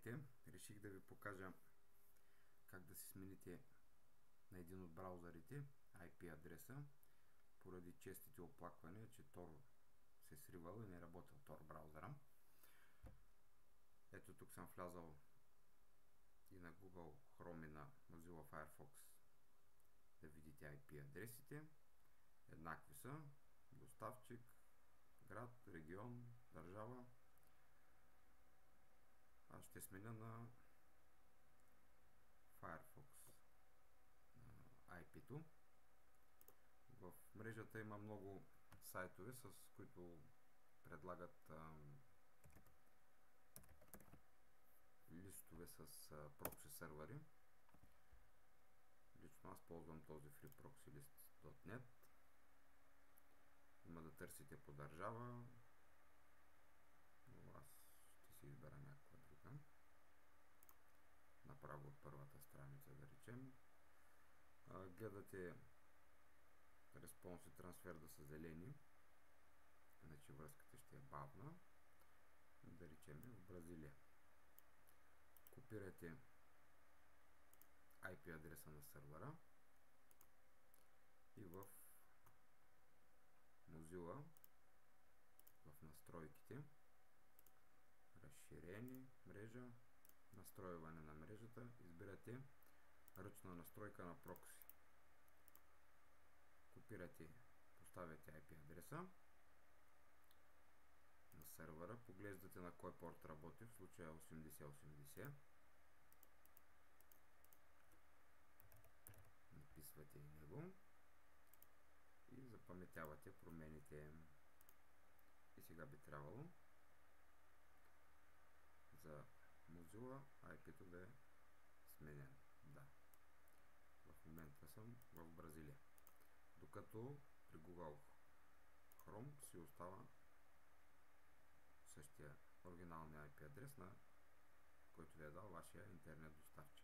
Здравейте! Реших да ви покажа как да си смените на един от браузърите IP адреса поради честите оплаквания, че Tor се сривал и не работил Tor браузъра. Ето тук съм влязал и на Google Chrome и на Mozilla Firefox да видите IP адресите. Еднакви са: доставчик, град, регион, държава. Аз ще сменя на Firefox IP-то. В мрежата има много сайтове, с които предлагат листове с прокси сървъри. Лично аз ползвам този freeproxylist.net. Има да търсите по държава, но аз ще си избера някаква друга. Направо от първата страница, да речем. Гледате респонс и трансфер да са зелени, иначе връзката ще е бавна. Да речем в Бразилия. Копирате IP адреса на сървъра и в Mozilla, в настройките, разширени мрежа, настройване на мрежата, избирате ръчна настройка на прокси. Копирате, поставяте IP адреса на сървъра, поглеждате на кой порт работи, в случая 8080. Написвате и него и запаметявате промените. И сега би трябвало за Mozilla IP-то да е сменен. Да. В момента съм в Бразилия. Докато при Google Chrome си остава същия оригиналния IP адрес, на който ви е дал вашия интернет доставчик.